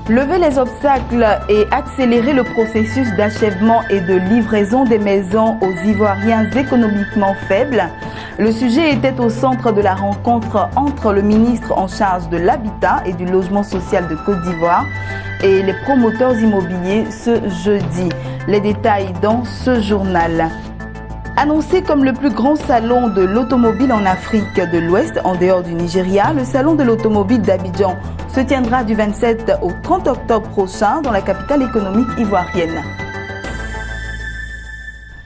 Lever les obstacles et accélérer le processus d'achèvement et de livraison des maisons aux Ivoiriens économiquement faibles. Le sujet était au centre de la rencontre entre le ministre en charge de l'Habitat et du Logement social de Côte d'Ivoire et les promoteurs immobiliers ce jeudi. Les détails dans ce journal. Annoncé comme le plus grand salon de l'automobile en Afrique de l'Ouest, en dehors du Nigeria, le salon de l'automobile d'Abidjan se tiendra du 27 au 30 octobre prochain dans la capitale économique ivoirienne.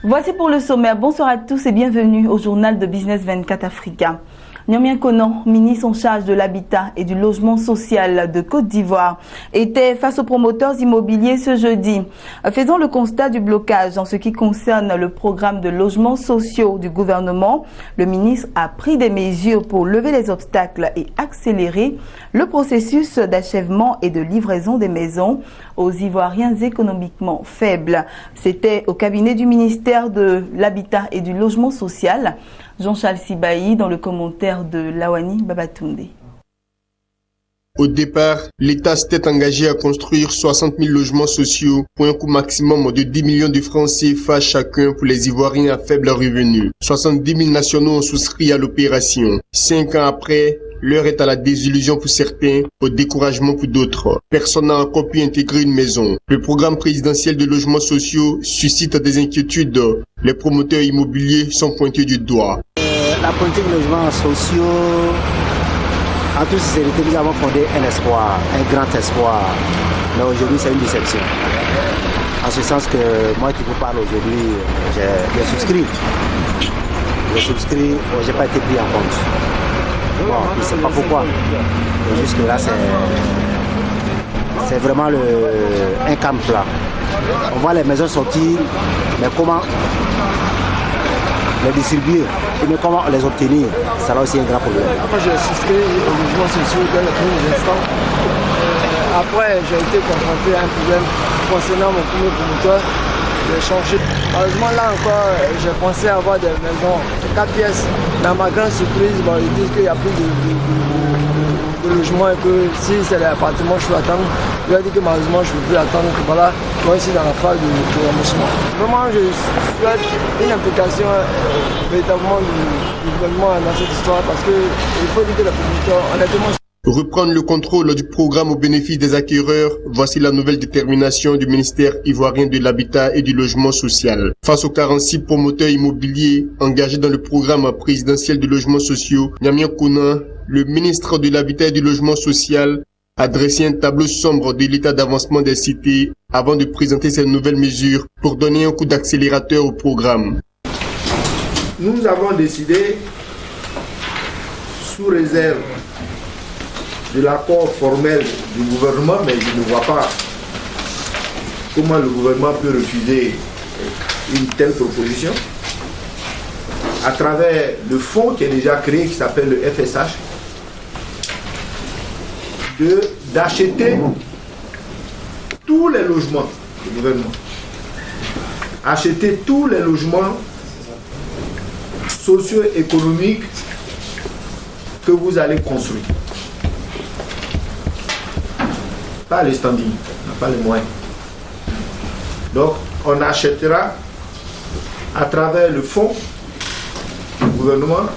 Voici pour le sommaire. Bonsoir à tous et bienvenue au journal de Business 24 Africa. Nyamien Konan, ministre en charge de l'habitat et du logement social de Côte d'Ivoire, était face aux promoteurs immobiliers ce jeudi. Faisant le constat du blocage en ce qui concerne le programme de logements sociaux du gouvernement, le ministre a pris des mesures pour lever les obstacles et accélérer le processus d'achèvement et de livraison des maisons aux Ivoiriens économiquement faibles. C'était au cabinet du ministère de l'Habitat et du Logement social. Jean-Charles Sibaï dans le commentaire de Lawani Babatunde. Au départ, l'État s'était engagé à construire 60 000 logements sociaux pour un coût maximum de 10 millions de francs CFA chacun pour les Ivoiriens à faible revenu. 70 000 nationaux ont souscrit à l'opération. 5 ans après, l'heure est à la désillusion pour certains, au découragement pour d'autres. Personne n'a encore pu intégrer une maison. Le programme présidentiel de logements sociaux suscite des inquiétudes. Les promoteurs immobiliers sont pointés du doigt. La politique de logements sociaux, en toute sincérité, nous avons fondé un espoir, un grand espoir. Mais aujourd'hui, c'est une déception. En ce sens que moi qui vous parle aujourd'hui, j'ai souscrit. Je n'ai pas été pris en compte. Bon, je ne sais pas pourquoi. Jusque-là, c'est vraiment un camp plat. On voit les maisons sortir, mais comment les distribuer et comment les obtenir, ça là aussi un grand problème. Après, j'ai souscrit aux logements sociaux dans les premiers instants. Après, j'ai été confronté à un problème concernant mon premier promoteur. J'ai changé. Malheureusement, là encore, j'ai pensé avoir des maisons 4 pièces. Dans ma grande surprise, ils disent qu'il n'y a plus de logement et que si c'est l'appartement, je peux attendre. Je leur ai dit que malheureusement, je ne peux plus attendre. Que voilà, moi ici dans la phase de remboursement. Vraiment, je souhaite une implication véritablement du gouvernement dans cette histoire parce qu'il faut dire que les promoteurs, honnêtement, reprendre le contrôle du programme au bénéfice des acquéreurs, voici la nouvelle détermination du ministère ivoirien de l'Habitat et du Logement social. Face aux 46 promoteurs immobiliers engagés dans le programme présidentiel de logements sociaux, Nyamien Konan, le ministre de l'Habitat et du Logement social, a dressé un tableau sombre de l'état d'avancement des cités avant de présenter ces nouvelles mesures pour donner un coup d'accélérateur au programme. Nous avons décidé, sous réserve de l'accord formel du gouvernement, mais je ne vois pas comment le gouvernement peut refuser une telle proposition, à travers le fonds qui est déjà créé, qui s'appelle le FSH, d'acheter tous les logements du gouvernement, acheter tous les logements socio-économiques que vous allez construire. Pas les standings, on n'a pas les moyens. Donc, on achètera à travers le fonds du gouvernement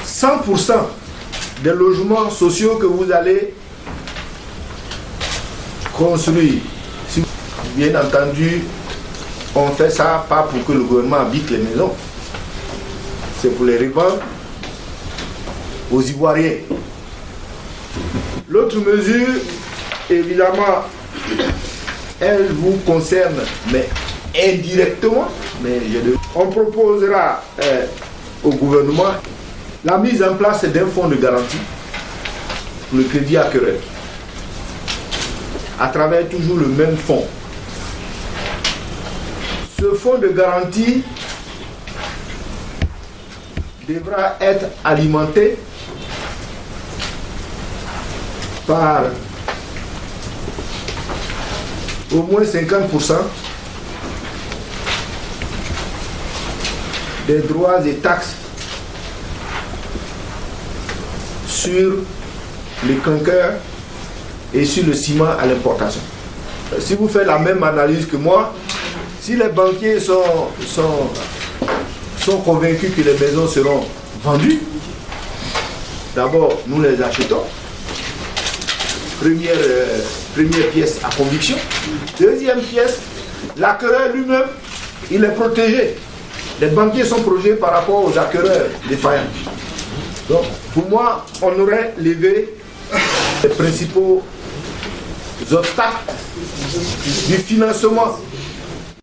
100% des logements sociaux que vous allez construire. Bien entendu, on fait ça pas pour que le gouvernement habite les maisons, c'est pour les revendre aux Ivoiriens. L'autre mesure, évidemment, elle vous concerne, mais indirectement. On proposera au gouvernement la mise en place d'un fonds de garantie pour le crédit acquéreur, à travers toujours le même fonds. Ce fonds de garantie devra être alimenté par au moins 50% des droits et taxes sur les clinqueurs et sur le ciment à l'importation. Si vous faites la même analyse que moi, si les banquiers sont convaincus que les maisons seront vendues, d'abord nous les achetons. Première pièce à conviction. Deuxième pièce, l'acquéreur lui-même, il est protégé. Les banquiers sont protégés par rapport aux acquéreurs défaillants. Donc, pour moi, on aurait levé les principaux obstacles du financement.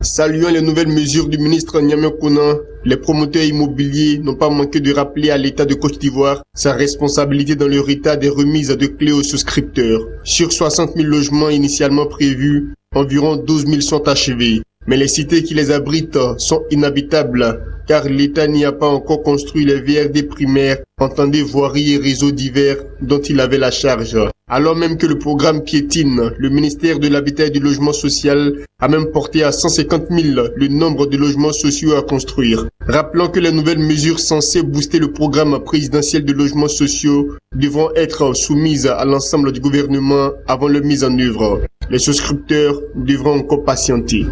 Saluant les nouvelles mesures du ministre Niamey Konan, les promoteurs immobiliers n'ont pas manqué de rappeler à l'État de Côte d'Ivoire sa responsabilité dans le retard des remises de clés aux souscripteurs. Sur 60 000 logements initialement prévus, environ 12 000 sont achevés. Mais les cités qui les abritent sont inhabitables car l'État n'y a pas encore construit les VRD primaires, entendez voiries et réseaux divers dont il avait la charge. Alors même que le programme piétine, le ministère de l'Habitat et du Logement Social a même porté à 150 000 le nombre de logements sociaux à construire. Rappelons que les nouvelles mesures censées booster le programme présidentiel de logements sociaux devront être soumises à l'ensemble du gouvernement avant leur mise en œuvre. Les souscripteurs devront encore patienter.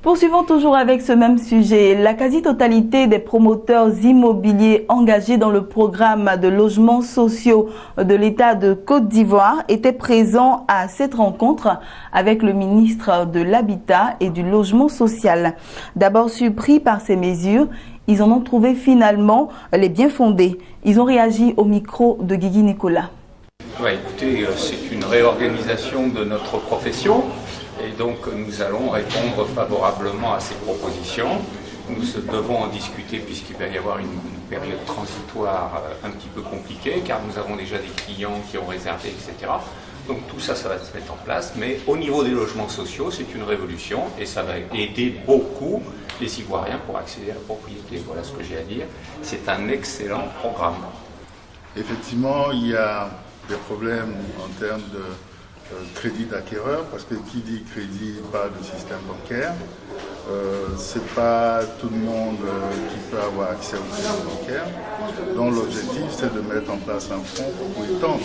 Poursuivons toujours avec ce même sujet. La quasi-totalité des promoteurs immobiliers engagés dans le programme de logements sociaux de l'État de Côte d'Ivoire étaient présents à cette rencontre avec le ministre de l'Habitat et du Logement Social. D'abord surpris par ces mesures, ils en ont trouvé finalement les bien fondées. Ils ont réagi au micro de Guigui Nicolas. Ouais, écoutez, c'est une réorganisation de notre profession. Et donc nous allons répondre favorablement à ces propositions. Nous devons en discuter puisqu'il va y avoir une période transitoire un petit peu compliquée car nous avons déjà des clients qui ont réservé, etc. Donc tout ça, ça va se mettre en place. Mais au niveau des logements sociaux, c'est une révolution et ça va aider beaucoup les Ivoiriens pour accéder à la propriété. Voilà ce que j'ai à dire. C'est un excellent programme. Effectivement, il y a des problèmes en termes de crédit d'acquéreur, parce que qui dit crédit parle de système bancaire. C'est pas tout le monde qui peut avoir accès au crédit bancaire. Donc l'objectif, c'est de mettre en place un fonds pour étendre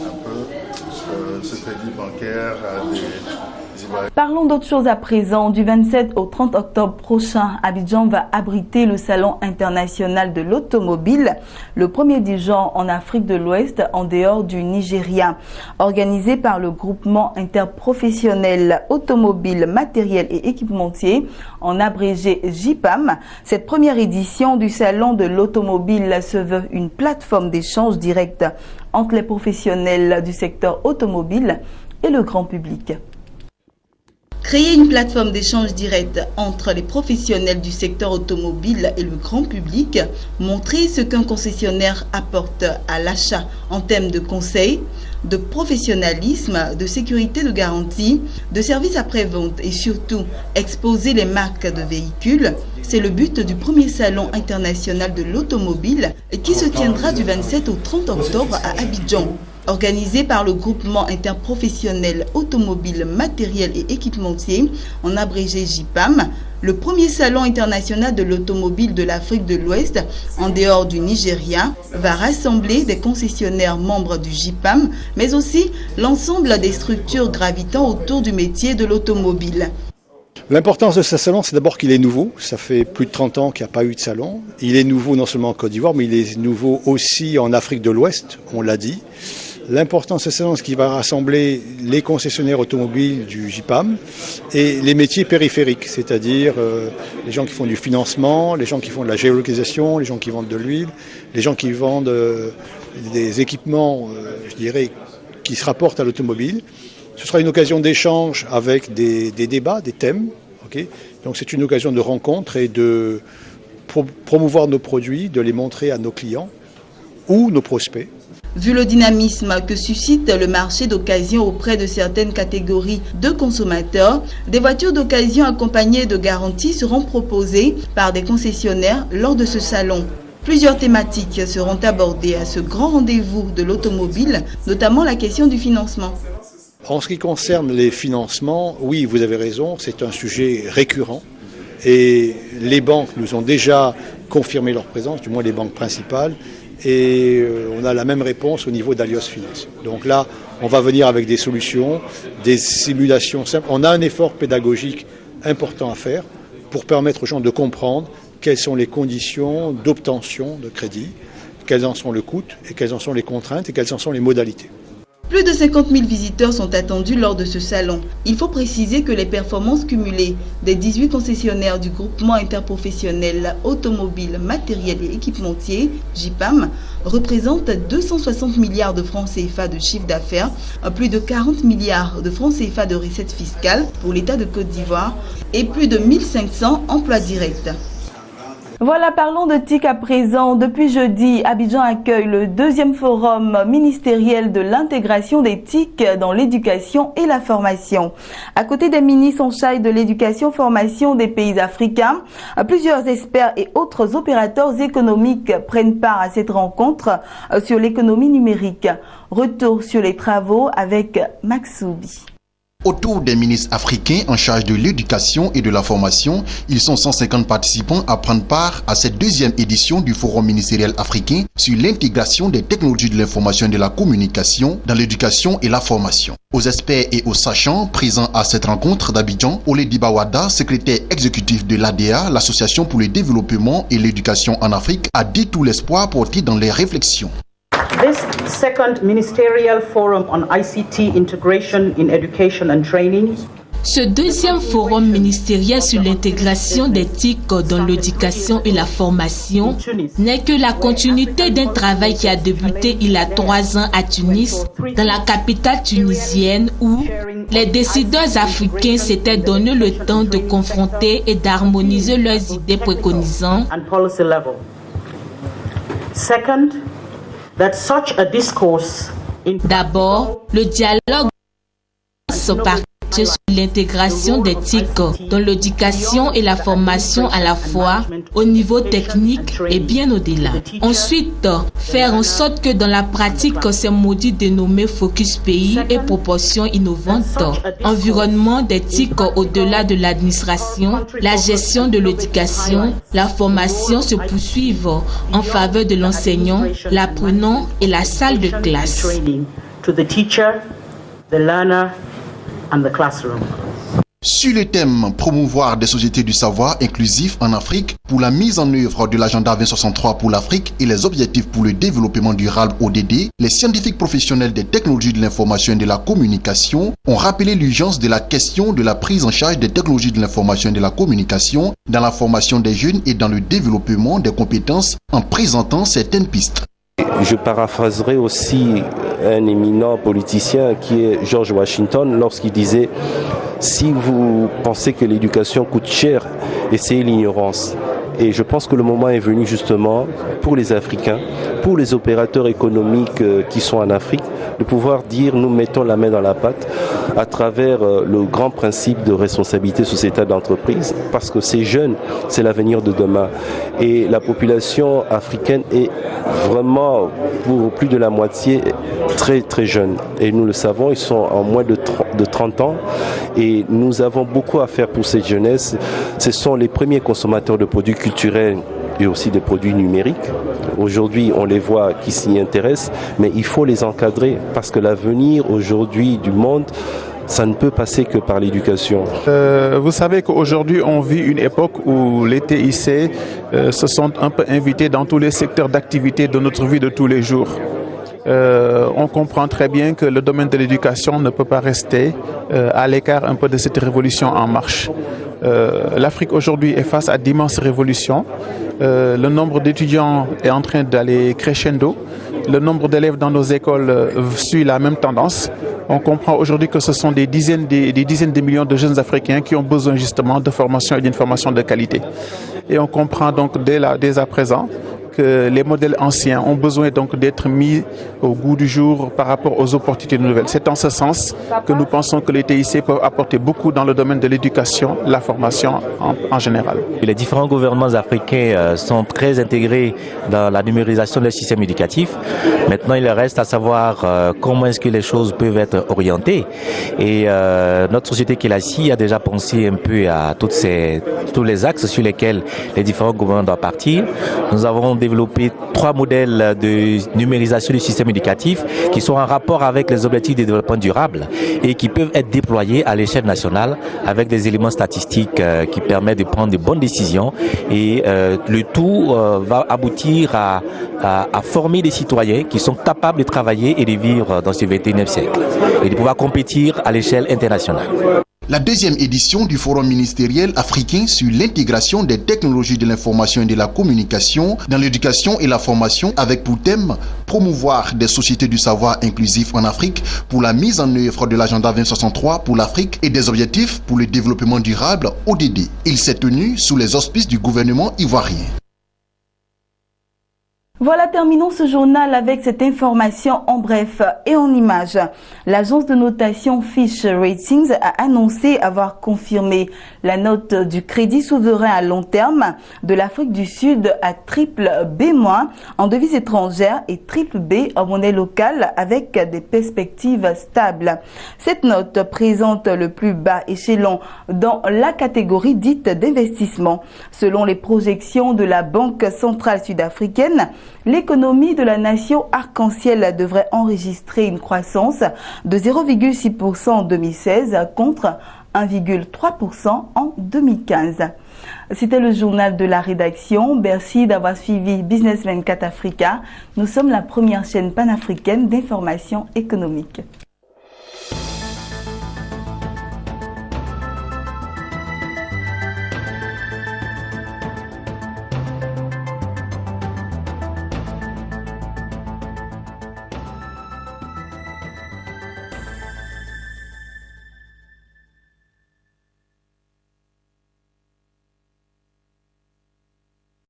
un peu ce crédit bancaire à des Ivoiriens. Parlons d'autre chose à présent. Du 27 au 30 octobre prochain, Abidjan va abriter le Salon international de l'automobile, le premier du genre en Afrique de l'Ouest, en dehors du Nigeria. Organisé par le groupement interprofessionnel automobile, matériel et équipementier, en abrégé JIPAM, cette première édition du Salon de l'automobile se veut une plateforme d'échange direct entre les professionnels du secteur automobile et le grand public. Créer une plateforme d'échange direct entre les professionnels du secteur automobile et le grand public, montrer ce qu'un concessionnaire apporte à l'achat en termes de conseils, de professionnalisme, de sécurité de garantie, de services après-vente et surtout exposer les marques de véhicules, c'est le but du premier salon international de l'automobile qui se tiendra du 27 au 30 octobre à Abidjan. Organisé par le groupement interprofessionnel automobile, matériel et équipementier, en abrégé JIPAM, le premier salon international de l'automobile de l'Afrique de l'Ouest, en dehors du Nigeria, va rassembler des concessionnaires membres du JIPAM, mais aussi l'ensemble des structures gravitant autour du métier de l'automobile. L'importance de ce salon, c'est d'abord qu'il est nouveau. Ça fait plus de 30 ans qu'il n'y a pas eu de salon. Il est nouveau non seulement en Côte d'Ivoire, mais il est nouveau aussi en Afrique de l'Ouest, on l'a dit. L'importance de ce salon, c'est qu'il va rassembler les concessionnaires automobiles du JIPAM et les métiers périphériques, c'est-à-dire les gens qui font du financement, les gens qui font de la géolocalisation, les gens qui vendent de l'huile, les gens qui vendent des équipements, je dirais, qui se rapportent à l'automobile. Ce sera une occasion d'échange avec des débats, des thèmes. Okay. Donc c'est une occasion de rencontre et de promouvoir nos produits, de les montrer à nos clients ou nos prospects. Vu le dynamisme que suscite le marché d'occasion auprès de certaines catégories de consommateurs, des voitures d'occasion accompagnées de garanties seront proposées par des concessionnaires lors de ce salon. Plusieurs thématiques seront abordées à ce grand rendez-vous de l'automobile, notamment la question du financement. En ce qui concerne les financements, oui, vous avez raison, c'est un sujet récurrent et les banques nous ont déjà confirmé leur présence, du moins les banques principales, et on a la même réponse au niveau d'Alios Fides. Donc là, on va venir avec des solutions, des simulations simples. On a un effort pédagogique important à faire pour permettre aux gens de comprendre quelles sont les conditions d'obtention de crédit, quels en sont le coût et quelles en sont les contraintes et quelles en sont les modalités. Plus de 50 000 visiteurs sont attendus lors de ce salon. Il faut préciser que les performances cumulées des 18 concessionnaires du groupement interprofessionnel automobile, matériel et équipementier, JIPAM, représentent 260 milliards de francs CFA de chiffre d'affaires, plus de 40 milliards de francs CFA de recettes fiscales pour l'État de Côte d'Ivoire et plus de 1500 emplois directs. Voilà, parlons de TIC à présent. Depuis jeudi, Abidjan accueille le 2e forum ministériel de l'intégration des TIC dans l'éducation et la formation. À côté des ministres en charge de l'éducation-formation des pays africains, plusieurs experts et autres opérateurs économiques prennent part à cette rencontre sur l'économie numérique. Retour sur les travaux avec Maxoubi. Autour des ministres africains en charge de l'éducation et de la formation, ils sont 150 participants à prendre part à cette 2e édition du Forum ministériel africain sur l'intégration des technologies de l'information et de la communication dans l'éducation et la formation. Aux experts et aux sachants présents à cette rencontre d'Abidjan, Olé Dibawada, secrétaire exécutif de l'ADA, l'Association pour le développement et l'éducation en Afrique, a dit tout l'espoir porté dans les réflexions. This second ministerial forum on ICT integration in education and training. Ce 2e forum ministériel sur l'intégration des TIC dans l'éducation et la formation n'est que la continuité d'un travail qui a débuté il y a 3 ans à Tunis, dans la capitale tunisienne, où les décideurs africains s'étaient donné le temps de confronter et d'harmoniser leurs idées préconisant d'abord le dialogue sur l'intégration des TIC dans l'éducation et la formation à la fois au niveau technique et bien au-delà. Ensuite, faire en sorte que dans la pratique, ces modules dénommés Focus Pays et proportions innovantes, environnement des TIC au-delà de l'administration, la gestion de l'éducation, la formation se poursuivent en faveur de l'enseignant, l'apprenant et la salle de classe. Sur le thème promouvoir des sociétés du savoir inclusif en Afrique pour la mise en œuvre de l'agenda 2063 pour l'Afrique et les objectifs pour le développement durable ODD, les scientifiques professionnels des technologies de l'information et de la communication ont rappelé l'urgence de la question de la prise en charge des technologies de l'information et de la communication dans la formation des jeunes et dans le développement des compétences en présentant certaines pistes. Je paraphraserai aussi un éminent politicien qui est George Washington lorsqu'il disait « Si vous pensez que l'éducation coûte cher, essayez l'ignorance ». Et je pense que le moment est venu justement pour les Africains, pour les opérateurs économiques qui sont en Afrique, de pouvoir dire nous mettons la main dans la pâte à travers le grand principe de responsabilité sociétale d'entreprise, parce que ces jeunes, c'est l'avenir de demain. Et la population africaine est vraiment, pour plus de la moitié, très très jeune. Et nous le savons, ils sont en moins de 30 ans et nous avons beaucoup à faire pour cette jeunesse. Ce sont les premiers consommateurs de produits culturels et aussi des produits numériques. Aujourd'hui, on les voit qui s'y intéressent, mais il faut les encadrer parce que l'avenir aujourd'hui du monde, ça ne peut passer que par l'éducation. Vous savez qu'aujourd'hui, on vit une époque où les TIC se sont un peu invités dans tous les secteurs d'activité de notre vie de tous les jours. On comprend très bien que le domaine de l'éducation ne peut pas rester à l'écart un peu de cette révolution en marche. L'Afrique aujourd'hui est face à d'immenses révolutions. Le nombre d'étudiants est en train d'aller crescendo. Le nombre d'élèves dans nos écoles suit la même tendance. On comprend aujourd'hui que ce sont des dizaines de millions de jeunes Africains qui ont besoin justement de formation et d'une formation de qualité. Et on comprend donc dès à présent que les modèles anciens ont besoin donc d'être mis au goût du jour par rapport aux opportunités nouvelles. C'est en ce sens que nous pensons que les TIC peuvent apporter beaucoup dans le domaine de l'éducation, la formation en général. Les différents gouvernements africains sont très intégrés dans la numérisation des systèmes éducatifs. Maintenant, il reste à savoir comment est-ce que les choses peuvent être orientées. Et notre société qui est là a déjà pensé un peu à tous les axes sur lesquels les différents gouvernements doivent partir. Nous avons développé 3 modèles de numérisation du système éducatif qui sont en rapport avec les objectifs de développement durable et qui peuvent être déployés à l'échelle nationale avec des éléments statistiques qui permettent de prendre de bonnes décisions. Et le tout va aboutir à former des citoyens qui sont capables de travailler et de vivre dans ce 21e siècle et de pouvoir compétir à l'échelle internationale. La deuxième édition du Forum ministériel africain sur l'intégration des technologies de l'information et de la communication dans l'éducation et la formation avec pour thème promouvoir des sociétés du savoir inclusif en Afrique pour la mise en œuvre de l'agenda 2063 pour l'Afrique et des objectifs pour le développement durable ODD. Il s'est tenu sous les auspices du gouvernement ivoirien. Voilà, terminons ce journal avec cette information en bref et en images. L'agence de notation Fitch Ratings a annoncé avoir confirmé la note du crédit souverain à long terme de l'Afrique du Sud à BB- en devises étrangères et BB en monnaie locale avec des perspectives stables. Cette note présente le plus bas échelon dans la catégorie dite d'investissement. Selon les projections de la Banque centrale sud-africaine, l'économie de la nation arc-en-ciel devrait enregistrer une croissance de 0,6% en 2016 contre 1,3% en 2015. C'était le journal de la rédaction. Merci d'avoir suivi Business 24 Africa. Nous sommes la première chaîne panafricaine d'information économique.